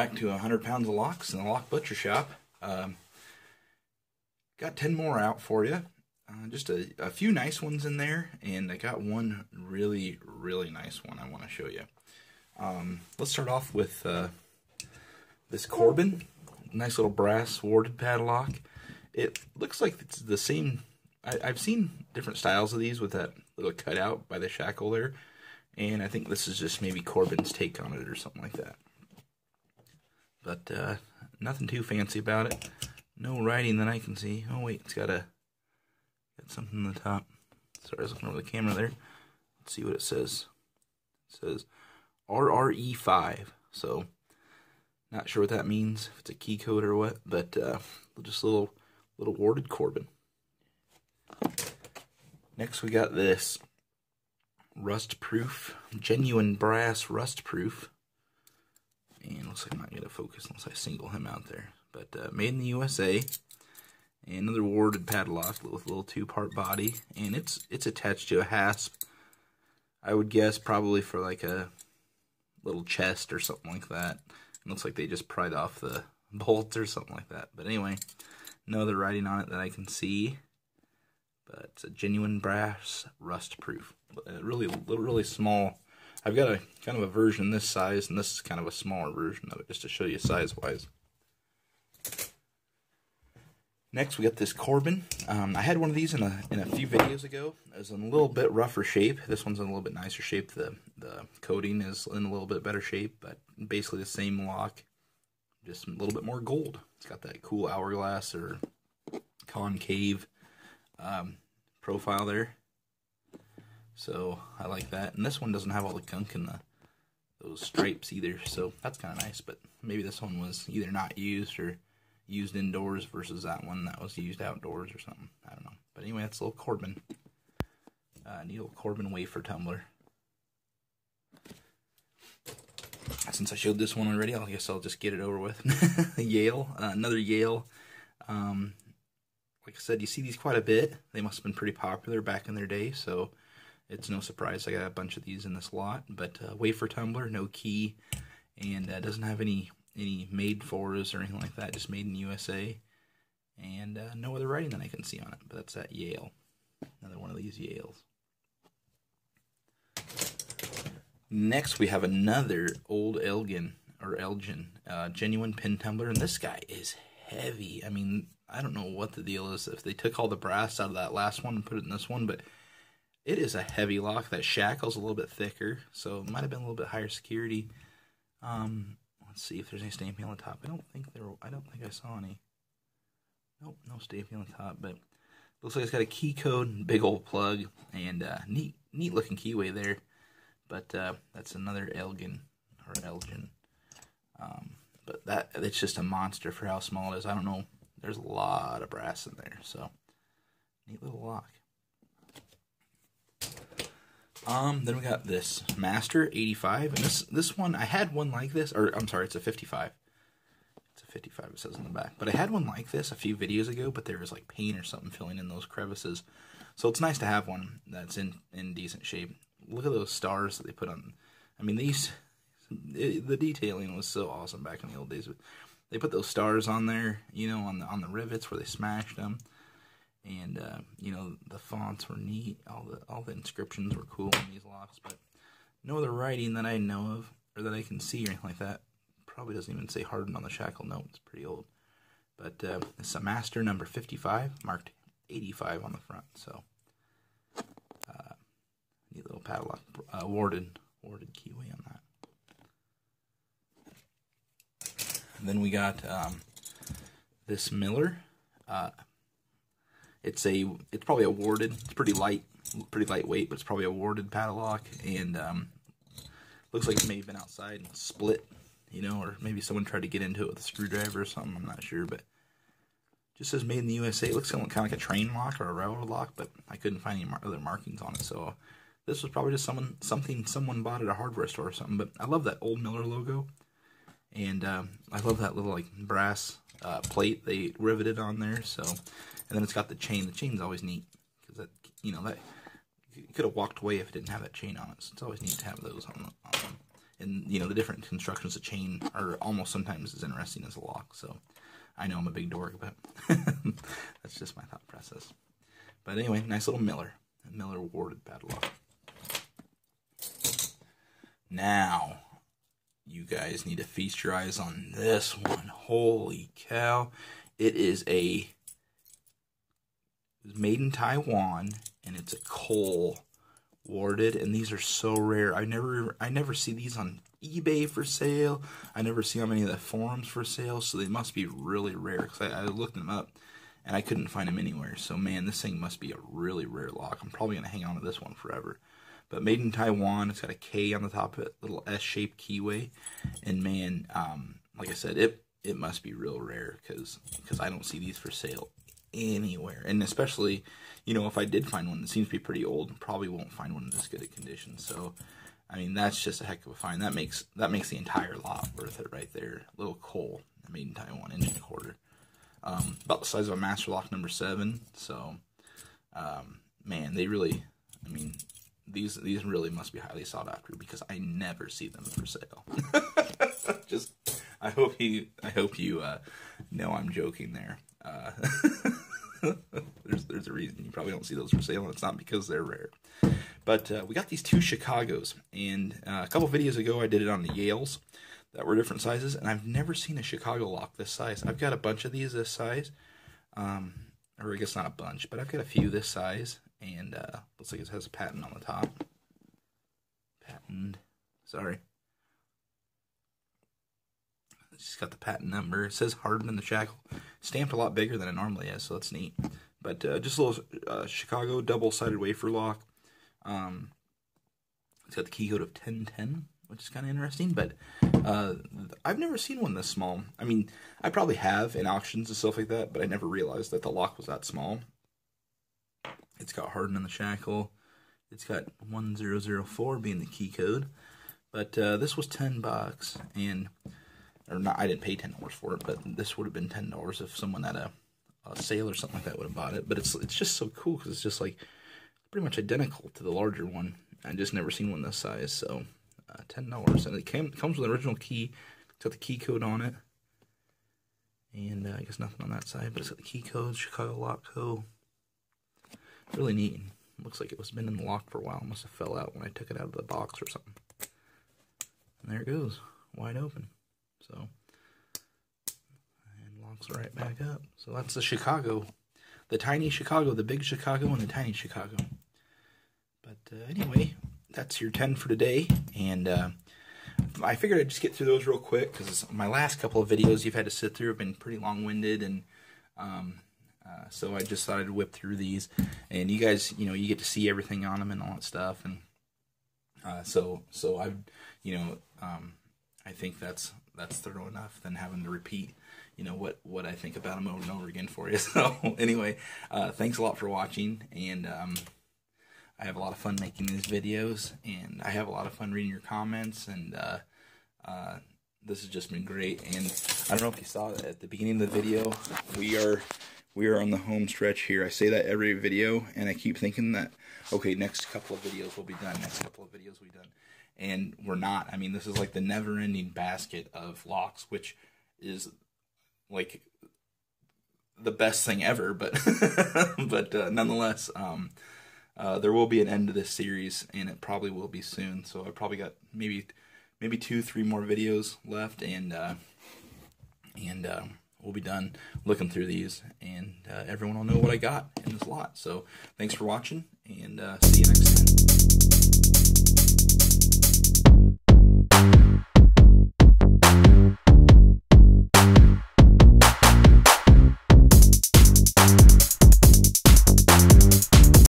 back to 100 pounds of locks in the lock butcher shop. Got 10 more out for you. Just a few nice ones in there, and I got one really nice one I want to show you. Let's start off with this Corbin. Nice little brass warded padlock. It looks like it's the same. I've seen different styles of these with that little cutout by the shackle there, and I think this is just maybe Corbin's take on it or something like that. But nothing too fancy about it. No writing that I can see. Oh wait, it's got something on the top. Sorry, I was looking over the camera there. Let's see what it says. It says RRE5. So, not sure what that means, if it's a key code or what, but just a little warded Corbin. Next we got this rust proof, genuine brass rust proof. And looks like I'm not going to focus unless I single him out there. But made in the USA. And another warded padlock with a little two-part body. And it's attached to a hasp. I would guess probably for like a little chest or something like that. It looks like they just pried off the bolts or something like that. But anyway, no other writing on it that I can see. But it's a genuine brass rust proof. Really small. I've got a kind of a version this size, and this is kind of a smaller version of it, just to show you size-wise. Next, we got this Corbin. I had one of these in a few videos ago. It was in a little bit rougher shape. This one's in a little bit nicer shape. The coating is in a little bit better shape, but basically the same lock, just a little bit more gold. It's got that cool hourglass or concave profile there. So I like that. And this one doesn't have all the gunk in those stripes either, so that's kind of nice. But maybe this one was either not used or used indoors versus that one that was used outdoors or something. I don't know. But anyway, that's a little Corbin. Neat little Corbin wafer tumbler. Since I showed this one already, I guess I'll just get it over with. Yale. Another Yale. Like I said, you see these quite a bit. They must have been pretty popular back in their day, so it's no surprise I got a bunch of these in this lot. But wafer tumbler, no key, and doesn't have any made fors or anything like that, just made in the USA. And no other writing that I can see on it, but that's at Yale. Another one of these Yales. Next, we have another old Elgin, genuine pin tumbler, and this guy is heavy. I mean, I don't know what the deal is, if they took all the brass out of that last one and put it in this one, but it is a heavy lock. That shackle's a little bit thicker, so it might have been a little bit higher security. Let's see if there's any stamping on the top. I don't think I saw any. Nope, no stamping on the top, but looks like it's got a key code, big old plug, and neat looking keyway there. But that's another Elgin. But it's just a monster for how small it is. I don't know. There's a lot of brass in there, so neat little lock. Then we got this Master 85, and this one, I had one like this, or I'm sorry, it's a 55. It's a 55, it says on the back. But I had one like this a few videos ago, but there was like paint or something filling in those crevices. So it's nice to have one that's in decent shape. Look at those stars that they put on. I mean, the detailing was so awesome back in the old days. They put those stars on there, you know, on the rivets where they smashed them. And, you know, the fonts were neat. All the inscriptions were cool in these locks. But no other writing that I know of, or that I can see or anything like that. Probably doesn't even say hardened on the shackle. No, it's pretty old. But it's a Master number 55, marked 85 on the front. So, neat little padlock. Warded keyway on that. And then we got this Miller. It's probably a warded. It's pretty lightweight, but it's probably a warded padlock, and looks like it may have been outside and split, you know, or maybe someone tried to get into it with a screwdriver or something. I'm not sure, but just says made in the USA. It looks kind of like a train lock or a railroad lock, but I couldn't find any other markings on it, so this was probably just something someone bought at a hardware store or something. But I love that old Miller logo, and I love that little like brass plate they riveted on there. So. And then it's got the chain. The chain's always neat, because that, you know, that you could have walked away if it didn't have that chain on it. So it's always neat to have those on them. And, you know, the different constructions of chain are almost sometimes as interesting as a lock. So, I know I'm a big dork, but that's just my thought process. But anyway, nice little Miller. A Miller warded padlock. Now, you guys need to feast your eyes on this one. Holy cow. It is made in Taiwan, and it's a coal warded, and these are so rare. I never see these on eBay for sale. I never see on any of the forums for sale, so they must be really rare, because I looked them up and I couldn't find them anywhere. So man, this thing must be a really rare lock. I'm probably going to hang on to this one forever. But made in Taiwan, it's got a K on the top of it, little S-shaped keyway, and man, like I said, it must be real rare, because I don't see these for sale anywhere. And especially, you know, if I did find one that seems to be pretty old, probably won't find one in this good a condition. So, I mean, that's just a heck of a find. That makes the entire lot worth it right there. Little coal, made in Taiwan, 1.25 inch. About the size of a Master Lock number 7. So, man, they really, I mean, these really must be highly sought after, because I never see them for sale. Just, I hope you know I'm joking there. There's a reason you probably don't see those for sale, and it's not because they're rare. But we got these 2 Chicagos, and a couple videos ago I did it on the Yales that were different sizes, and I've never seen a Chicago lock this size. I've got a bunch of these this size, or I guess not a bunch, but I've got a few this size, and looks like it has a patent on the top. Patent, sorry. It's just got the patent number. It says hardened in the shackle. Stamped a lot bigger than it normally is, so that's neat. But just a little Chicago double-sided wafer lock. It's got the key code of 1010, which is kind of interesting. But I've never seen one this small. I mean, I probably have in auctions and stuff like that, but I never realized that the lock was that small. It's got hardened in the shackle. It's got 1004 being the key code. But this was $10, and or not, I didn't pay $10 for it, but this would have been $10 if someone at a sale or something like that would have bought it. But it's just so cool, because it's just like pretty much identical to the larger one. I just never seen one this size, so $10. And it comes with an original key. It's got the key code on it, and I guess nothing on that side, but it's got the key code, Chicago Lock Co. Really neat. Looks like it was been in the lock for a while. It must have fell out when I took it out of the box or something. And there it goes, wide open. So, and locks right back up. So that's the Chicago, the tiny Chicago, the big Chicago, and the tiny Chicago. But anyway, that's your 10 for today. And I figured I'd just get through those real quick, because my last couple of videos you've had to sit through have been pretty long-winded, and so I just thought I'd whip through these. And you guys, you know, you get to see everything on them and all that stuff. And so I've, you know, I think that's thorough enough than having to repeat, you know, what I think about them over and over again for you. So anyway, thanks a lot for watching, and I have a lot of fun making these videos, and I have a lot of fun reading your comments, and this has just been great. And I don't know if you saw it at the beginning of the video, we are on the home stretch here. I say that every video, and I keep thinking that, okay, next couple of videos will be done, next couple of videos will be done. And we're not. I mean, this is like the never-ending basket of locks, which is like the best thing ever. But but nonetheless, there will be an end to this series, and it probably will be soon. So I probably got maybe 2-3 more videos left, and we'll be done looking through these, and everyone will know what I got in this lot. So thanks for watching, and see you next time.